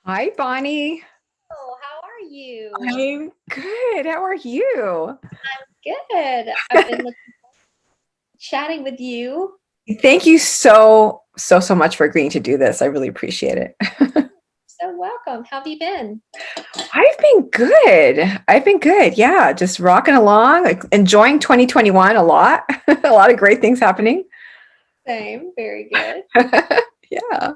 Hi, Bonnie. Oh, how are you? I'm good. How are you? Good. I've been chatting with you. Thank you so much for agreeing to do this. I really appreciate it. So welcome. How have you been? I've been good. I've been good. Yeah, just rocking along, like, enjoying 2021 a lot. A lot of great things happening. Same. Very good. Yeah.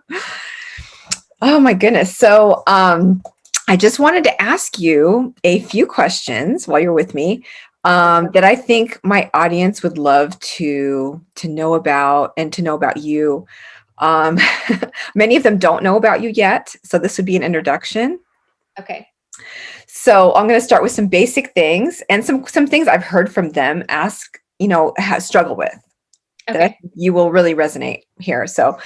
Oh my goodness. I just wanted to ask you a few questions while you're with me that I think my audience would love to know about and to know about you. Um, Many of them don't know about you yet, so this would be an introduction. Okay. So I'm going to start with some basic things and some things I've heard from them struggle with that I Okay. think you will really resonate here. So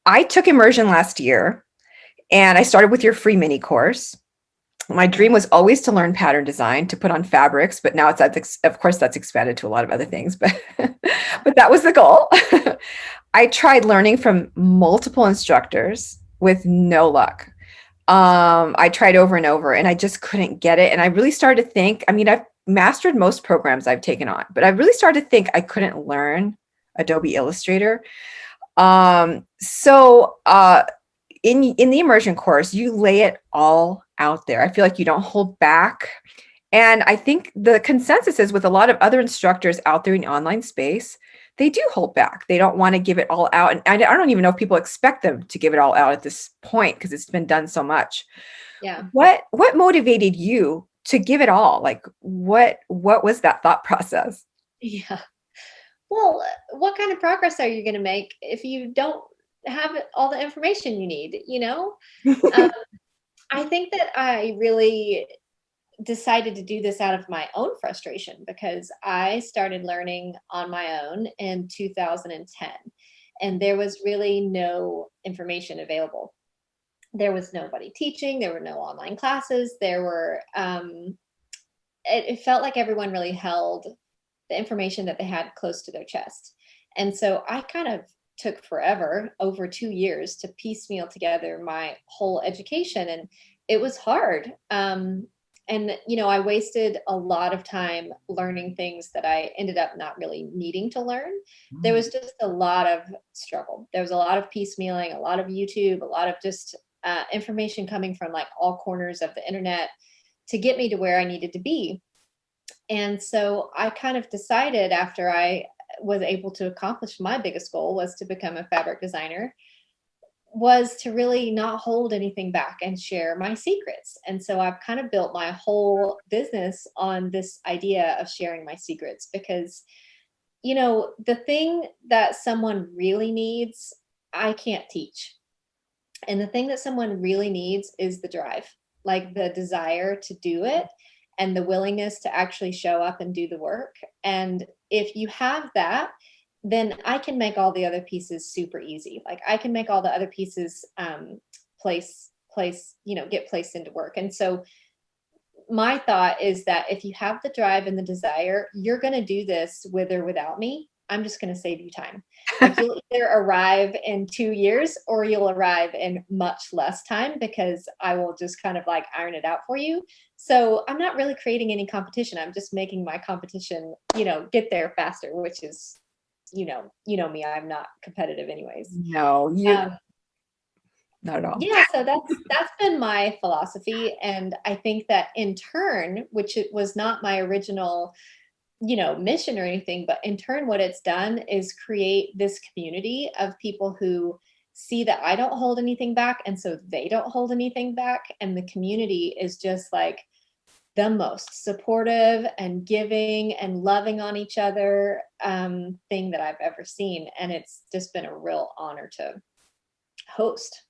I took immersion last year and I started with your free mini course. My dream was always to learn pattern design to put on fabrics, but now of course that's expanded to a lot of other things, but but that was the goal. I tried learning from multiple instructors with no luck. I tried over and over and I just couldn't get it. And I really started to think, I mean, I've mastered most programs I've taken on, but I really started to think I couldn't learn Adobe Illustrator. In the immersion course, you lay it all out there. I feel like you don't hold back. And I think the consensus is with a lot of other instructors out there in the online space, they do hold back. They don't want to give it all out. And I don't even know if people expect them to give it all out at this point because it's been done so much. Yeah. What motivated you to give it all? Like what was that thought process? Yeah. Well, what kind of progress are you going to make if you don't have all the information you need, Um, I think that I really decided to do this out of my own frustration because I started learning on my own in 2010 and there was really no information available. There was nobody teaching, there were no online classes, it felt like everyone really held the information that they had close to their chest. And so I kind of took forever, over 2 years, to piecemeal together my whole education. And it was hard. And I wasted a lot of time learning things that I ended up not really needing to learn. There was just a lot of struggle. There was a lot of piecemealing, a lot of YouTube, a lot of just information coming from like all corners of the internet to get me to where I needed to be. And so I kind of decided after I was able to accomplish my biggest goal was to become a fabric designer, was to really not hold anything back and share my secrets. And so I've kind of built my whole business on this idea of sharing my secrets because the thing that someone really needs, I can't teach. And the thing that someone really needs is the drive, like the desire to do it and the willingness to actually show up and do the work. And if you have that, then I can make all the other pieces super easy. Like I can make all the other pieces get placed into work. And so my thought is that if you have the drive and the desire, you're going to do this with or without me. I'm just going to save you time. Like you'll either arrive in 2 years or you'll arrive in much less time because I will just kind of like iron it out for you. So I'm not really creating any competition. I'm just making my competition, get there faster, which is, me, I'm not competitive anyways. No, you Um, not at all. yeah, so that's been my philosophy, and I think that in turn, which it was not my original, mission or anything, but in turn what it's done is create this community of people who see that I don't hold anything back, and so they don't hold anything back, and the community is just like the most supportive and giving and loving on each other thing that I've ever seen, and it's just been a real honor to host.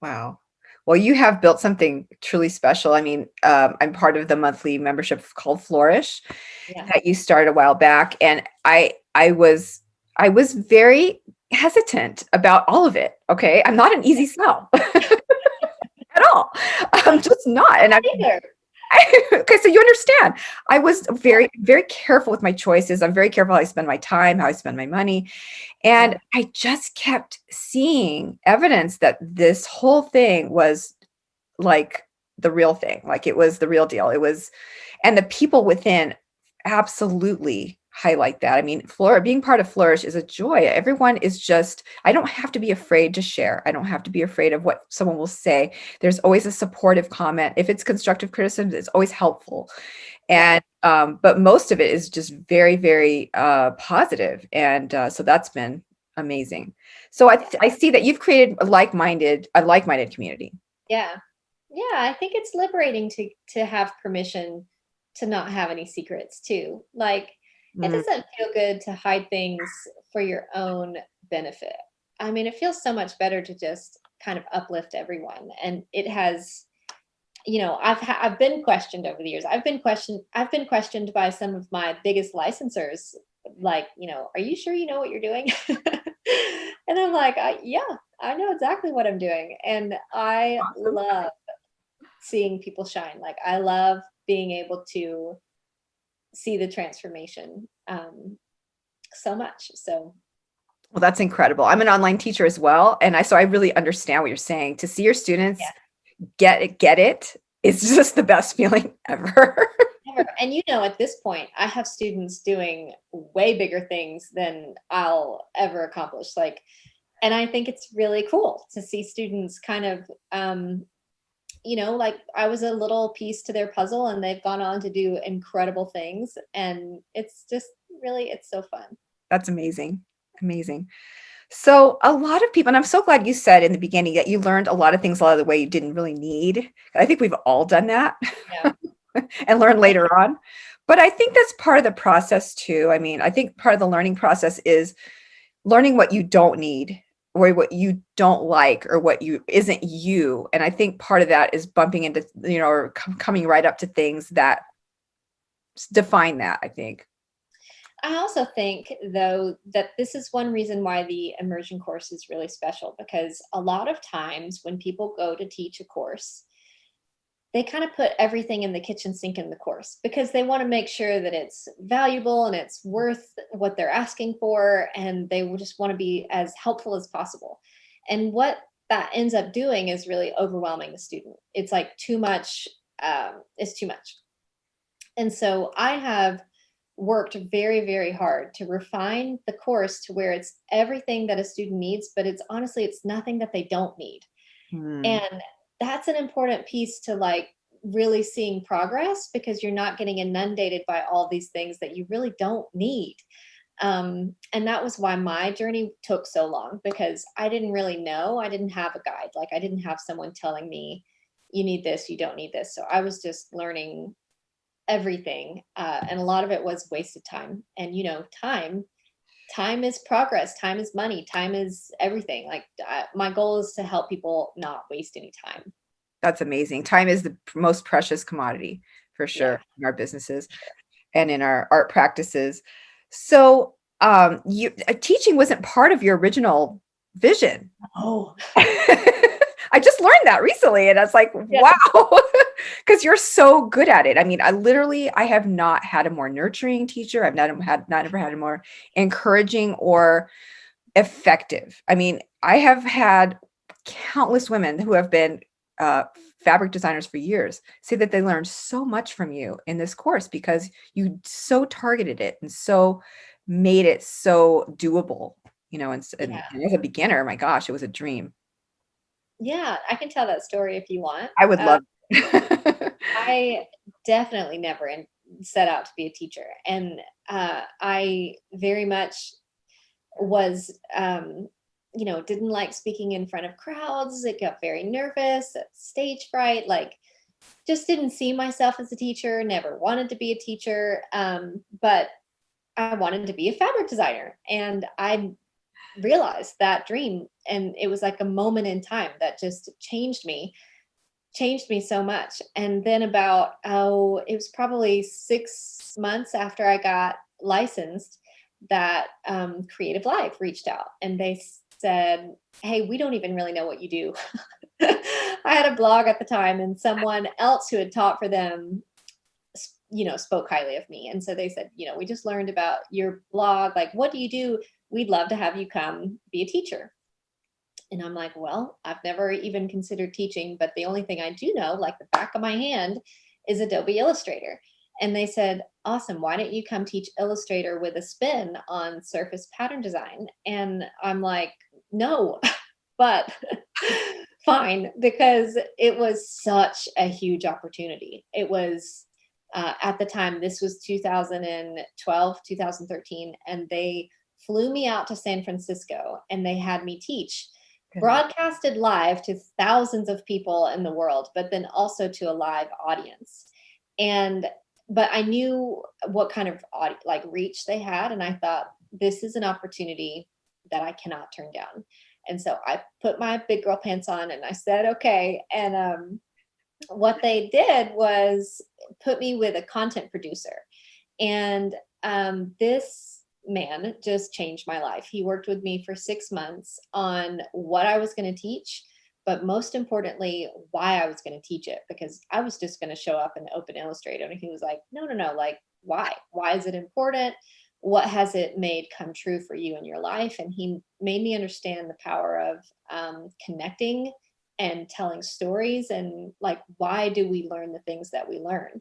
Wow. Well, you have built something truly special. I mean, I'm part of the monthly membership called Flourish Yeah. that you started a while back, and I was very hesitant about all of it. Okay, I'm not an easy sell at all. I'm just not, I'm and not either. Okay, so you understand. I was very, very careful with my choices. I'm very careful how I spend my time, how I spend my money. And Yeah. I just kept seeing evidence that this whole thing was like the real thing. Like it was the real deal. It was, and the people within absolutely highlight that. I mean, being part of Flourish is a joy. Everyone is just, I don't have to be afraid to share. I don't have to be afraid of what someone will say. There's always a supportive comment. If it's constructive criticism, it's always helpful. Yeah. And but most of it is just very, very positive. And so that's been amazing. So I see that you've created a like-minded community. Yeah. Yeah, I think it's liberating to have permission to not have any secrets too. Like it Mm, doesn't feel good to hide things for your own benefit. I mean, it feels so much better to just kind of uplift everyone. And it has, I've been questioned over the years. I've been questioned by some of my biggest licensors, like, are you sure you know what you're doing? And I'm like, yeah, I know exactly what I'm doing. And I awesome. love seeing people shine. Like I love being able to see the transformation so much. So Well, that's incredible. I'm an online teacher as well, and I really understand what you're saying. To see your students yeah, get it is just the best feeling ever. never. And at this point, I have students doing way bigger things than I'll ever accomplish. Like, and I think it's really cool to see students kind of, like I was a little piece to their puzzle and they've gone on to do incredible things. And it's just really, it's so fun. That's amazing. Amazing. So a lot of people, and I'm so glad you said in the beginning that you learned a lot of things a lot of the way you didn't really need. I think we've all done that Yeah. and learn later on. But I think that's part of the process too. I mean, I think part of the learning process is learning what you don't need or what you don't like or what you isn't you. And I think part of that is bumping into, or coming right up to things that define that, I think. I also think, though, that this is one reason why the immersion course is really special because a lot of times when people go to teach a course, they kind of put everything in the kitchen sink in the course because they want to make sure that it's valuable and it's worth what they're asking for. And they will just want to be as helpful as possible. And what that ends up doing is really overwhelming the student. It's like too much, it's too much. And so I have worked very, very hard to refine the course to where it's everything that a student needs, but it's nothing that they don't need. Hmm. And that's an important piece to like really seeing progress because you're not getting inundated by all these things that you really don't need. And that was why my journey took so long because I didn't really know. I didn't have a guide. Like I didn't have someone telling me, you need this, you don't need this. So I was just learning everything. And a lot of it was wasted time. And time is progress, time is money, time is everything. Like my goal is to help people not waste any time. That's amazing. Time is the most precious commodity for Yeah, sure in our businesses sure. and in our art practices. So, you teaching wasn't part of your original vision. Oh, I just learned that recently, and I was like, yeah. wow, because you're so good at it. I mean, I have not had a more nurturing teacher. I've not ever had a more encouraging or effective. I mean, I have had countless women who have been uh, fabric designers for years say that they learned so much from you in this course because you so targeted it and so made it so doable. And as a beginner, my gosh, it was a dream. Yeah, I can tell that story if you want. I would love it. I definitely never set out to be a teacher. And I very much was, didn't like speaking in front of crowds. It got very nervous, stage fright, like just didn't see myself as a teacher, never wanted to be a teacher. But I wanted to be a fabric designer. And I realized that dream. And it was like a moment in time that just changed me so much. And then it was probably 6 months after I got licensed that Creative Life reached out and they said, hey, we don't even really know what you do. I had a blog at the time, and someone else who had taught for them, spoke highly of me. And so they said, we just learned about your blog. Like, what do you do? We'd love to have you come be a teacher. And I'm like, well, I've never even considered teaching, but the only thing I do know, like the back of my hand, is Adobe Illustrator. And they said, awesome, why don't you come teach Illustrator with a spin on surface pattern design? And I'm like, no, but fine, because it was such a huge opportunity. It was, at the time, this was 2012, 2013, and they flew me out to San Francisco and they had me teach, broadcasted live to thousands of people in the world, but then also to a live audience. But I knew what kind of reach they had, and I thought, this is an opportunity that I cannot turn down. And so I put my big girl pants on and I said, okay. And what they did was put me with a content producer. And this man just changed my life. He worked with me for 6 months on what I was going to teach, but most importantly, why I was going to teach it, because I was just going to show up and open Illustrator. And he was like, no, like, why? Why is it important? What has it made come true for you in your life? And he made me understand the power of connecting and telling stories, and like, why do we learn the things that we learn?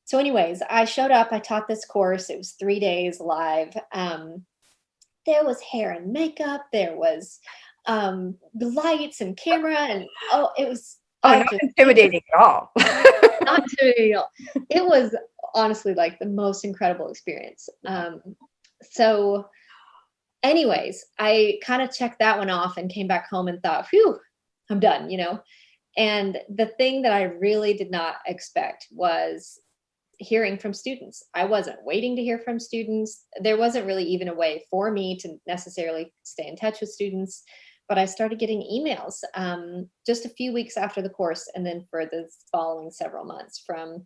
So anyways, I showed up, I taught this course. It was 3 days live. There was hair and makeup. There was lights and camera. And it was not intimidating at all. Not intimidating at all. It was honestly like the most incredible experience. So anyways, I kind of checked that one off and came back home and thought, phew, I'm done, And the thing that I really did not expect was hearing from students. I wasn't waiting to hear from students. There wasn't really even a way for me to necessarily stay in touch with students, but I started getting emails just a few weeks after the course, and then for the following several months from,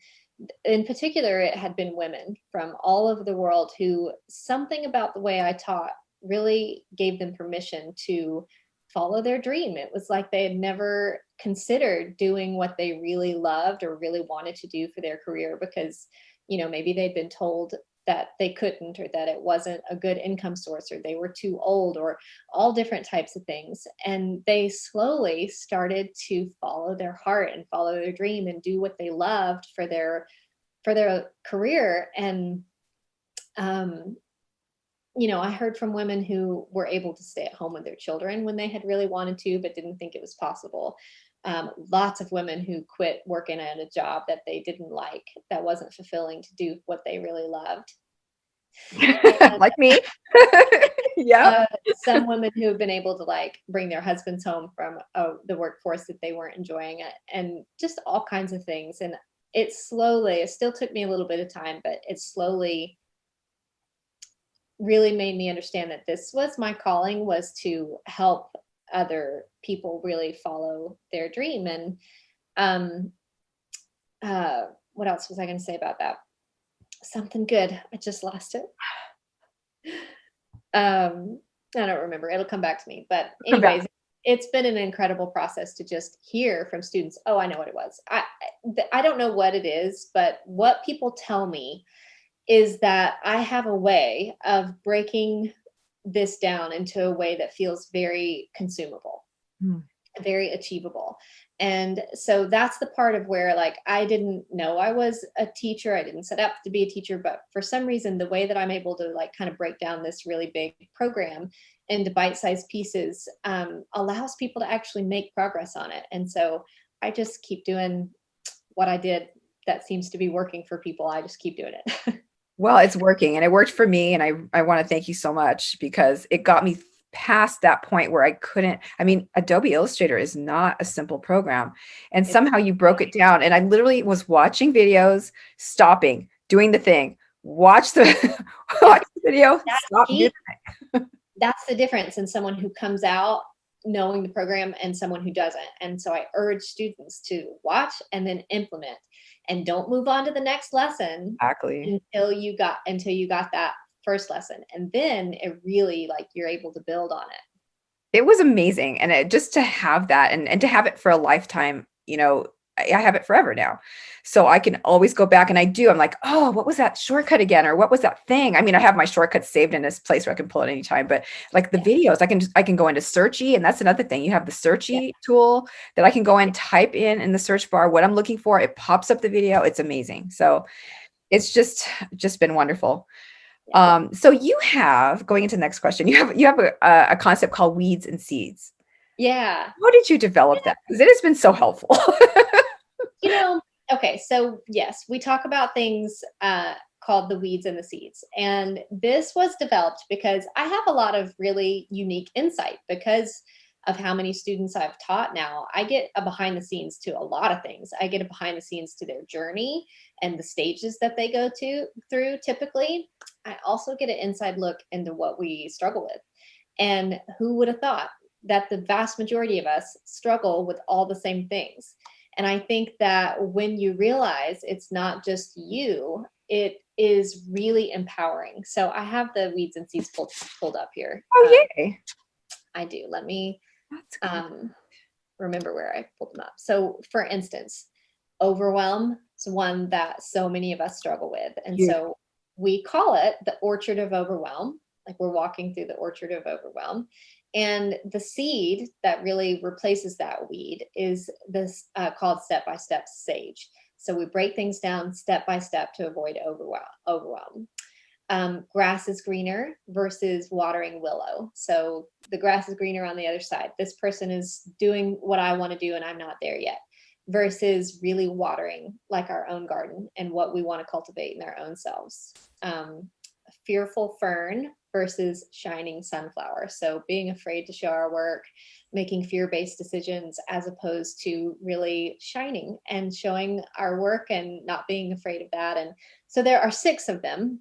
in particular, it had been women from all over the world who something about the way I taught really gave them permission to follow their dream. It was like they had never considered doing what they really loved or really wanted to do for their career because, maybe they'd been told that they couldn't, or that it wasn't a good income source, or they were too old, or all different types of things. And they slowly started to follow their heart and follow their dream and do what they loved for their career. And, I heard from women who were able to stay at home with their children when they had really wanted to, but didn't think it was possible. Lots of women who quit working at a job that they didn't like, that wasn't fulfilling, to do what they really loved. Like me. Yeah. Some women who have been able to bring their husbands home from the workforce that they weren't enjoying it, and just all kinds of things. And it still took me a little bit of time, but it slowly really made me understand that this was my calling, was to help other people really follow their dream. And what else was I going to say about that? Something good. I just lost it. I don't remember. It'll come back to me. But anyways, it's been an incredible process to just hear from students. Oh, I know what it was. I don't know what it is, but what people tell me is that I have a way of breaking this down into a way that feels very consumable, very achievable. And so that's the part of where I didn't know I was a teacher. I didn't set up to be a teacher, but for some reason, the way that I'm able to kind of break down this really big program into bite-sized pieces allows people to actually make progress on it. And so I just keep doing what I did that seems to be working for people. I just keep doing it. Well, it's working, and it worked for me. And I want to thank you so much, because it got me past that point where Adobe Illustrator is not a simple program. And somehow you broke it down. And I literally was watching videos, stopping, doing the thing, watch the video, stop, do the thing. That's the difference in someone who comes out knowing the program and someone who doesn't. And so I urge students to watch and then implement, and don't move on to the next lesson until you got that first lesson. And then it really you're able to build on it. It was amazing. And just to have that and to have it for a lifetime, I have it forever now. So I can always go back and I do. I'm like, oh, what was that shortcut again? Or what was that thing? I mean, I have my shortcuts saved in this place where I can pull it anytime, but like the Yeah. videos, I can go into Searchy, and that's another thing. You have the Yeah. Searchy tool that I can go and type in the search bar what I'm looking for. It pops up the video. It's amazing. So it's just been wonderful. Yeah. So you have, going into the next question, you have a concept called weeds and seeds. Yeah. How did you develop that? Because it has been so helpful. You know, okay, so yes, we talk about things called the weeds and the seeds. And this was developed because I have a lot of really unique insight because of how many students I've taught now. I get a behind the scenes to a lot of things. I get a behind the scenes to their journey and the stages that they go through typically. I also get an inside look into what we struggle with. And who would have thought that the vast majority of us struggle with all the same things? And I think that when you realize it's not just you, it is really empowering. So I have the weeds and seeds pulled up here. Oh, yay. I do. Let me That's cool. remember where I pulled them up. So, for instance, overwhelm is one that so many of us struggle with. And You, so we call it the orchard of overwhelm. Like we're walking through the orchard of overwhelm. And the seed that really replaces that weed is this called step by step sage. So we break things down step by step to avoid overwhelm. Grass is greener versus watering willow. So the grass is greener on the other side. This person is doing what I want to do and I'm not there yet, versus really watering like our own garden and what we want to cultivate in our own selves. Fearful fern versus shining sunflower. So being afraid to show our work, making fear-based decisions as opposed to really shining and showing our work and not being afraid of that. And so there are 6 of them.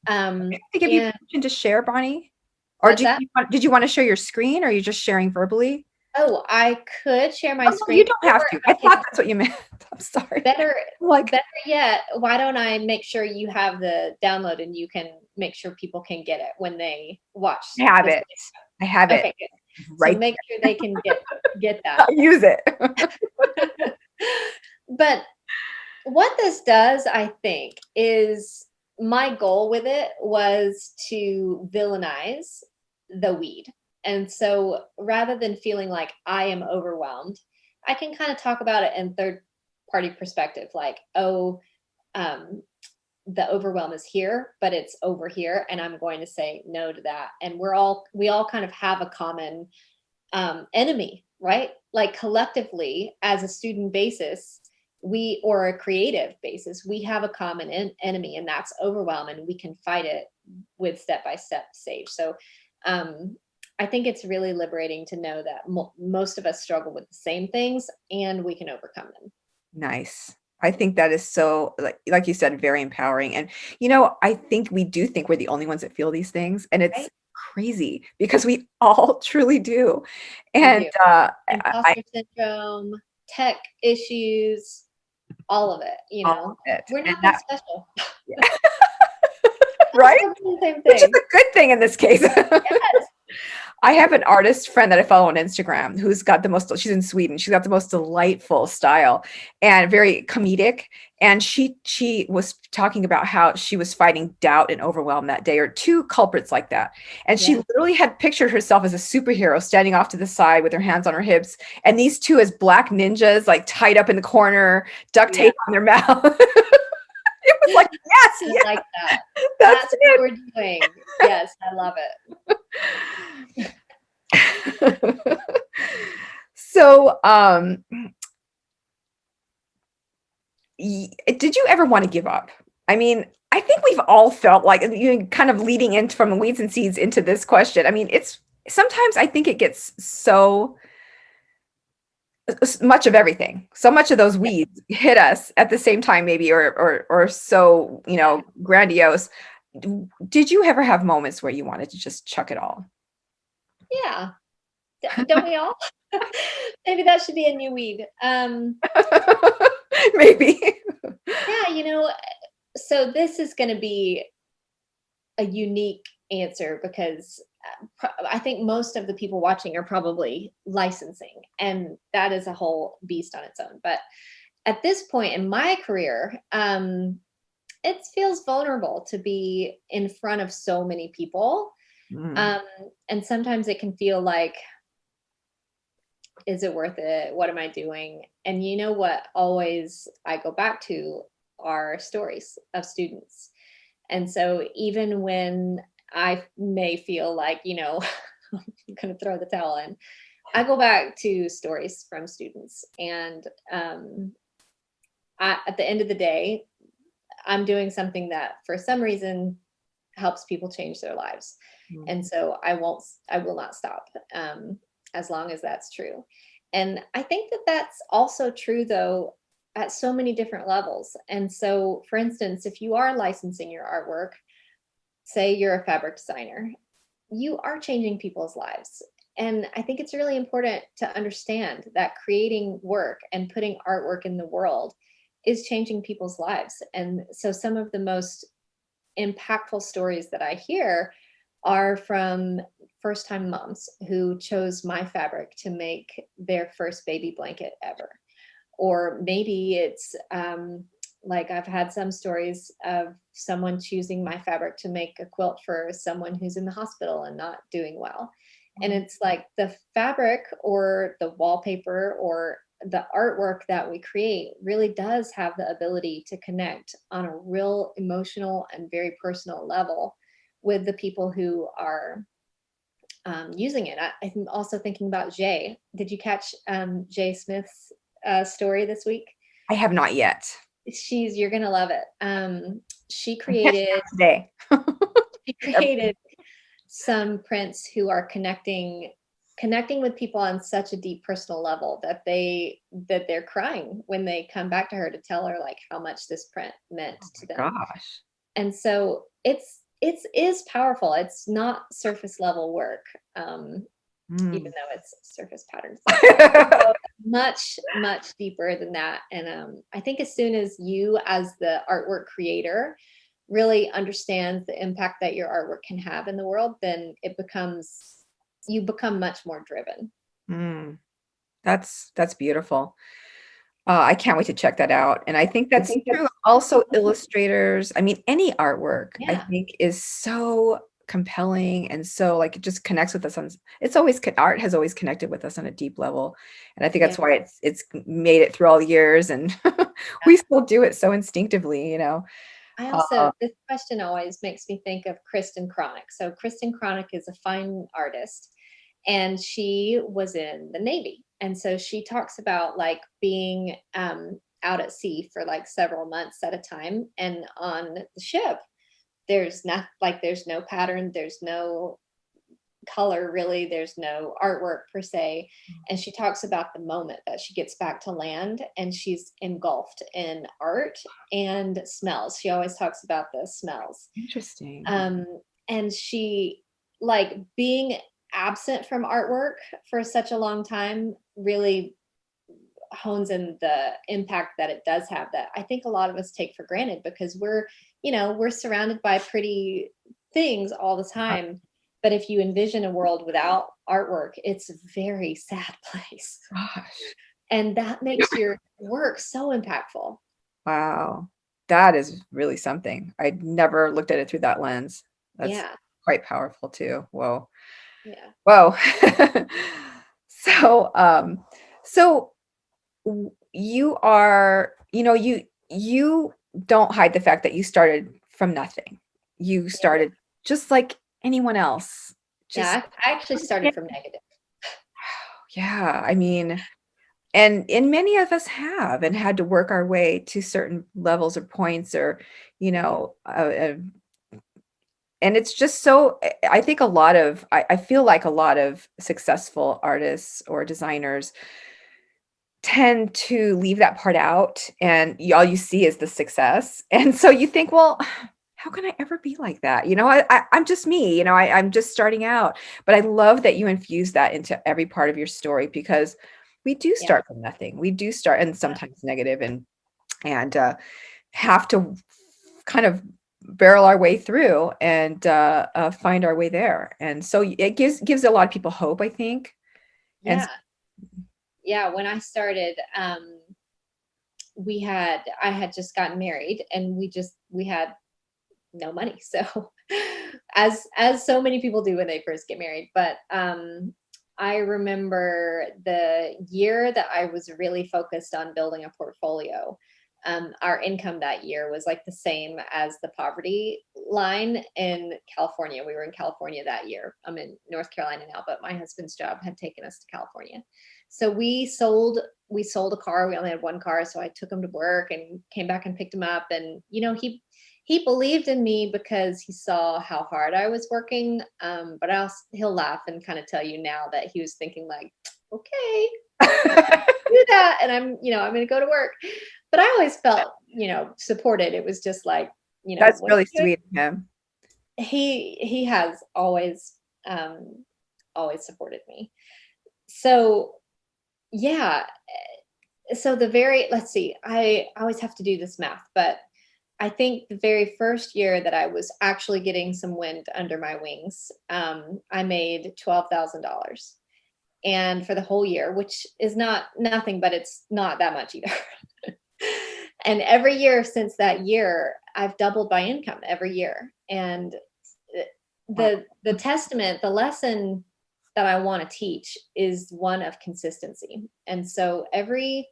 to give you And permission to share, Bonnie? Or what's that? did you want to share your screen, or are you just sharing verbally? Oh, I could share my Oh, no, you screen, don't or have to. I I can thought that's what you meant. I'm sorry. better Like, better yet, why don't I make sure you have the download and you can make sure people can get it when they watch I have this it. I have video. it Okay, good. So right make sure they can get there. that. I use it. But what this does, I think, is my goal with it was to villainize the weed. And so rather than feeling like I am overwhelmed, I can kind of talk about it in third party perspective, like, oh, um, the overwhelm is here, but it's over here. And I'm going to say no to that. And we all kind of have a common enemy, right? Like collectively as a student basis, or a creative basis, we have a common enemy, and that's overwhelm, and we can fight it with step by step sage. So I think it's really liberating to know that most of us struggle with the same things and we can overcome them. Nice. I think that is so, like you said, very empowering. And I think we do think we're the only ones that feel these things, and it's Right? crazy because we all truly do. We And do. I Imposter syndrome, tech issues, all of it, all of it, we're and not that that special. I'm right, still doing the same which is thing. a good thing in this case. Yes. I have an artist friend that I follow on Instagram who's got the most, she's in Sweden. She's got the most delightful style and very comedic. And she was talking about how she was fighting doubt and overwhelm that day, or 2 culprits like that. And she Yeah. literally had pictured herself as a superhero standing off to the side with her hands on her hips. And these 2 as black ninjas, like tied up in the corner, duct Yeah. tape on their mouth. It was like, yes, I yes, like that. that's That's what we're doing. Yes, I love it. So, did you ever want to give up? I mean, I think we've all felt like, kind of leading into from the weeds and seeds into this question. I mean, it's sometimes I think it gets so much of everything. So much of those it. weeds hit us at the same time, maybe, or so, grandiose. Did you ever have moments where you wanted to just chuck it all? Yeah. Don't we all? Maybe that should be a new weed. Maybe. Yeah, so this is going to be a unique answer because I think most of the people watching are probably licensing, and that is a whole beast on its own. But at this point in my career, it feels vulnerable to be in front of so many people. Mm. Um, and sometimes it can feel like, is it worth it? What am I doing? And you know what always I go back to are stories of students. And so even when I may feel like, I'm going to throw the towel in, I go back to stories from students. And at the end of the day, I'm doing something that for some reason helps people change their lives. Mm. And so I will not stop as long as that's true. And I think that that's also true, though, at so many different levels. And so, for instance, if you are licensing your artwork, say you're a fabric designer, you are changing people's lives. And I think it's really important to understand that creating work and putting artwork in the world is changing people's lives. And so some of the most impactful stories that I hear are from first time moms who chose my fabric to make their first baby blanket ever. Or maybe it's like I've had some stories of someone choosing my fabric to make a quilt for someone who's in the hospital and not doing well. And it's like the fabric or the wallpaper or the artwork that we create really does have the ability to connect on a real emotional and very personal level with the people who are using it. I'm also thinking about Jay. Did you catch Jay Smith's story this week? I have not yet. You're gonna love it. She I'm catching created up today. she created some prints who are connecting with people on such a deep personal level that they're crying when they come back to her to tell her like how much this print meant to them. Gosh. And so it is powerful. It's not surface level work, even Mm. though it's surface patterns. It goes much deeper than that. And I think as soon as you, as the artwork creator, really understands the impact that your artwork can have in the world, then you become much more driven. Mm. That's beautiful. I can't wait to check that out. And I think I that's think true. that's Also, illustrators, I mean, any artwork, I Yeah, think is so compelling and so like it just connects with us on art has always connected with us on a deep level. And I think yeah, that's why it's made it through all the years and yeah. we still do it so instinctively, you know. I Uh, also, this question always makes me think of Kristen Cronick. So Kristen Cronick is a fine artist, and she was in the Navy. And so she talks about like being out at sea for like several months at a time. And on the ship, there's no pattern, there's no color really, there's no artwork per se. And she talks about the moment that she gets back to land and she's engulfed in art and smells. She always talks about the smells. Interesting. um, and she, like, being absent from artwork for such a long time really hones in the impact that it does have, that I think a lot of us take for granted because we're surrounded by pretty things all the time. But if you envision a world without artwork, it's a very sad place. Gosh. And that makes your work so impactful. Wow. That is really something. I'd never looked at it through that lens. That's Yeah. quite powerful too. Whoa. Yeah. Whoa. So, so you are, you don't hide the fact that you started from nothing. You started just like anyone else. Just Yeah. I actually started from negative. yeah, I mean, and many of us have and had to work our way to certain levels or points or, you know, and it's just so I think I feel like a lot of successful artists or designers tend to leave that part out and all you see is the success. And so you think, well, how can I ever be like that? I'm just me, I'm just starting out. But I love that you infuse that into every part of your story because we do Yeah. start from nothing. We do start and sometimes negative and have to kind of barrel our way through and find our way there. And so it gives a lot of people hope, I think. And Yeah. Yeah. When I started, I had just gotten married, and we had no money. So as so many people do when they first get married. But I remember the year that I was really focused on building a portfolio. Our income that year was like the same as the poverty line in California. We were in California that year. I'm in North Carolina now, but my husband's job had taken us to California. So we sold a car. We only had one car, so I took him to work and came back and picked him up. And he believed in me because he saw how hard I was working. But he'll laugh and kind of tell you now that he was thinking like, okay, do that, and I'm going to go to work. But I always felt, supported. It was just like, that's what are really you doing? sweet of him. He has always supported me. So yeah. So let's see, I always have to do this math, but I think the very first year that I was actually getting some wind under my wings, I made $12,000. And for the whole year, which is not nothing, but it's not that much either. And every year since that year, I've doubled my income every year. And Wow. the lesson that I want to teach is one of consistency. And so every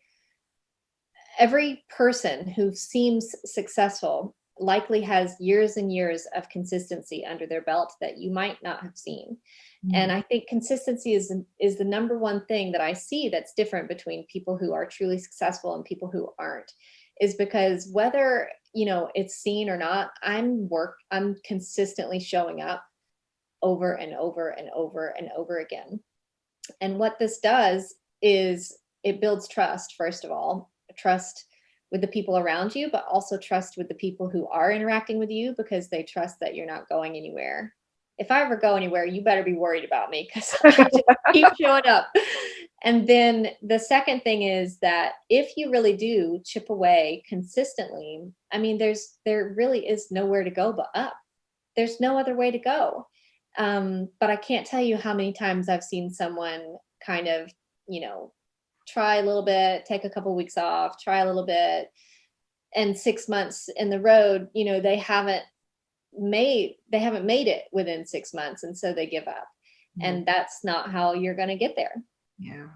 person who seems successful likely has years and years of consistency under their belt that you might not have seen. And I think consistency is the number one thing that I see that's different between people who are truly successful and people who aren't, is because whether, it's seen or not, I'm consistently showing up over and over and over and over again. And what this does is it builds trust, first of all, trust with the people around you, but also trust with the people who are interacting with you, because they trust that you're not going anywhere. If I ever go anywhere, you better be worried about me, because I just keep showing up. And then the second thing is that if you really do chip away consistently, I mean, there really is nowhere to go but up. There's no other way to go. But I can't tell you how many times I've seen someone kind of, try a little bit, take a couple of weeks off, try a little bit, and 6 months in the road, they haven't made it within 6 months, and so they give up. And that's not how you're going to get there. Yeah.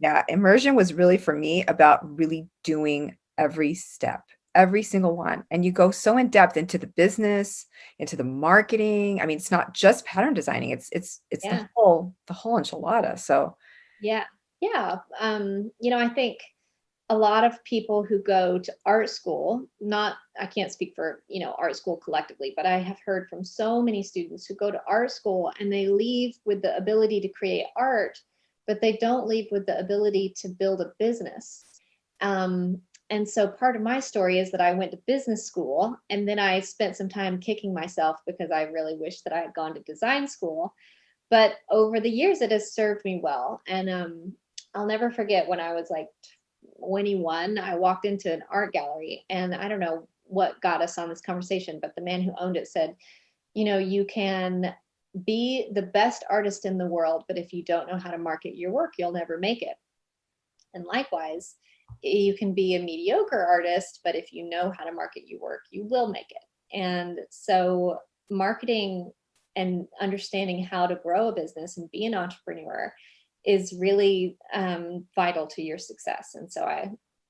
Yeah. Immersion was really for me about really doing every step, every single one. And you go so in depth into the business, into the marketing. I mean, it's not just pattern designing. It's Yeah. the whole enchilada. So Yeah. Yeah. I think a lot of people who go to art school, I can't speak for, art school collectively, but I have heard from so many students who go to art school and they leave with the ability to create art, but they don't leave with the ability to build a business. And so part of my story is that I went to business school, and then I spent some time kicking myself because I really wish that I had gone to design school. But over the years, it has served me well. And I'll never forget when I was like 21, I walked into an art gallery, and I don't know what got us on this conversation, but the man who owned it said, you can be the best artist in the world, but if you don't know how to market your work, you'll never make it. And likewise, you can be a mediocre artist, but if you know how to market your work, you will make it. And so marketing and understanding how to grow a business and be an entrepreneur is really vital to your success. And so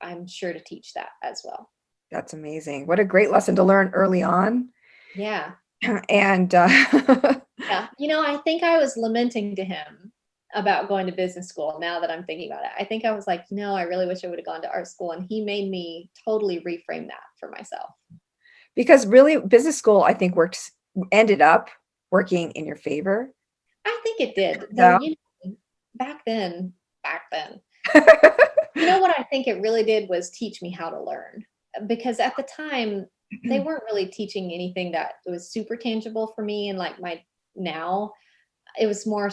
I'm sure to teach that as well. that's amazing. What a great lesson to learn early on. Yeah. And Yeah. I think I was lamenting to him about going to business school now that I'm thinking about it. I think I was like, I really wish I would have gone to art school. And he made me totally reframe that for myself. because really business school, I think ended up working in your favor. I think it did. Though, Yeah. back then, what I think it really did was teach me how to learn. Because at the time, they weren't really teaching anything that was super tangible for me. And like now, it was more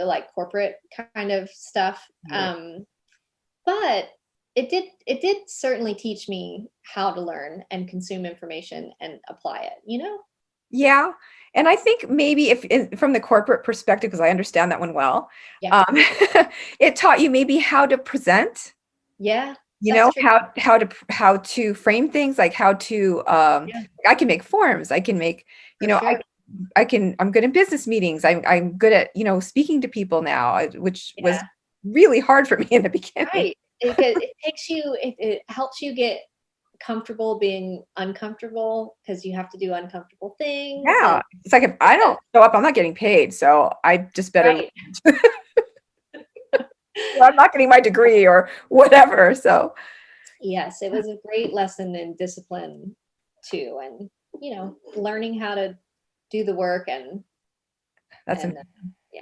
like corporate kind of stuff. Yeah. But it did certainly teach me how to learn and consume information and apply it, Yeah. And I think maybe from the corporate perspective, because I understand that one well, Yeah. um, it taught you maybe how to present, Yeah, you that's know, true. how to frame things, like how to Yeah, I can make forms. I can make, you for know, sure. I'm good in business meetings. I'm good at, speaking to people now, which was Yeah, really hard for me in the beginning. right. It helps you get comfortable being uncomfortable because you have to do uncomfortable things, Yeah. and It's like if it's I don't show up, I'm not getting paid. So I just better, right. I'm not getting my degree or whatever. So Yes, it was a great lesson in discipline too, and learning how to do the work that's and yeah.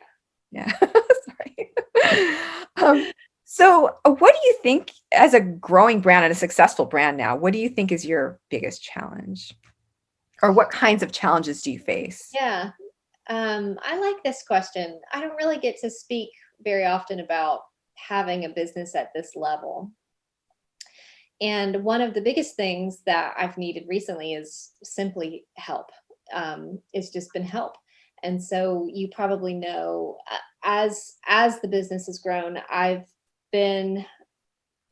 yeah. Sorry. Um, so what do you think as a growing brand and a successful brand now, what do you think is your biggest challenge? Or what kinds of challenges do you face? Yeah. I like this question. I don't really get to speak very often about having a business at this level. And one of the biggest things that I've needed recently is simply help. It's just been help. And so you probably know, as the business has grown, I've been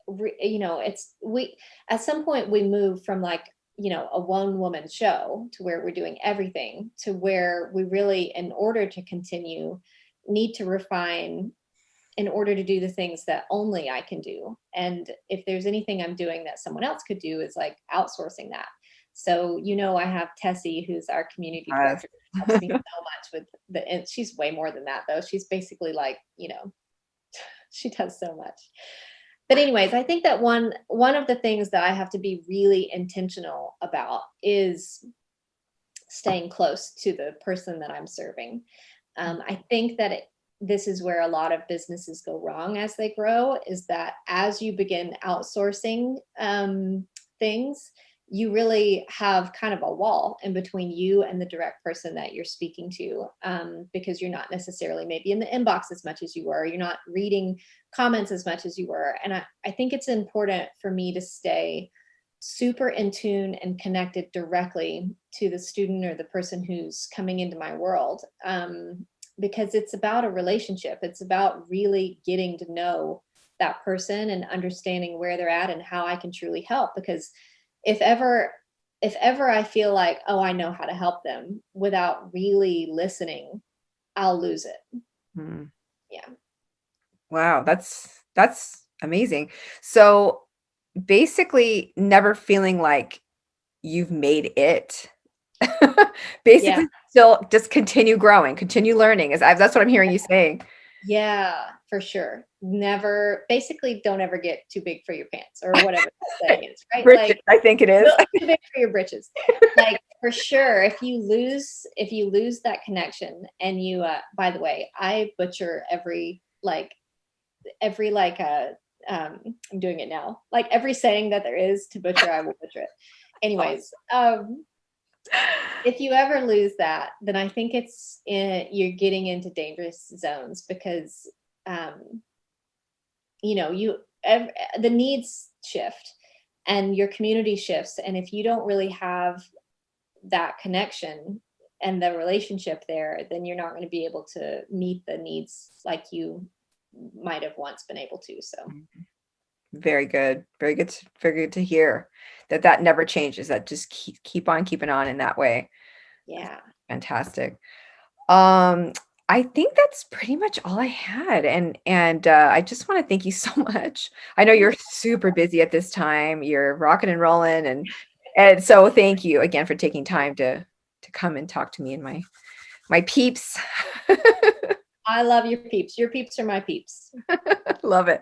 it's we at some point we moved from like a one woman show to where we're doing everything, to where we really, in order to continue, need to refine in order to do the things that only I can do. And if there's anything I'm doing that someone else could do, is like outsourcing that. So, I have Tessie, who's our community Yes. director, who helps me so much with and she's way more than that though. She's basically like, she does so much. But anyways, I think that one of the things that I have to be really intentional about is staying close to the person that I'm serving. I think that this is where a lot of businesses go wrong as they grow, is that as you begin outsourcing things, you really have kind of a wall in between you and the direct person that you're speaking to, because you're not necessarily maybe in the inbox as much as you were. You're not reading comments as much as you were. And I think it's important for me to stay super in tune and connected directly to the student or the person who's coming into my world, because it's about a relationship. It's about really getting to know that person and understanding where they're at and how I can truly help. Because if ever I feel like, oh, I know how to help them without really listening, I'll lose it. Hmm. Yeah. Wow, that's amazing. So basically never feeling like you've made it. Yeah. Basically still just continue growing, continue learning. That's what I'm hearing you saying. Yeah, for sure. Never, basically, don't ever get too big for your pants, or whatever that saying is, right? Bridget, Like, I think it is. no, too big for your britches. Like, for sure, if you lose that connection, and by the way, I butcher every I'm doing it now. Like every saying that there is to butcher, I will butcher it. Anyways, if you ever lose that, then I think you're getting into dangerous zones, because um, the needs shift and your community shifts, and if you don't really have that connection and the relationship there, then you're not going to be able to meet the needs like you might have once been able to. So Very good. Very good to hear that never changes. That just keep on keeping on in that way. yeah. Fantastic. Um, I think that's pretty much all I had. And I just want to thank you so much. I know you're super busy at this time. You're rocking and rolling, and so thank you again for taking time to come and talk to me and my peeps. I love your peeps. Your peeps are my peeps. Love it.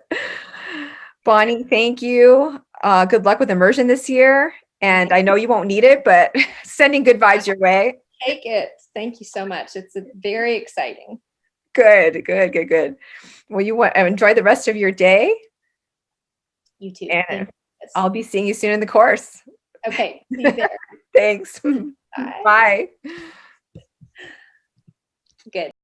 Bonnie, thank you. Good luck with immersion this year. And I know you won't need it, but sending good vibes your way. Take it. Thank you so much. It's very exciting. Good. Well, enjoy the rest of your day, You too. and Thank you. I'll be seeing you soon in the course. Okay. See you there. Thanks. Bye. Bye. Good.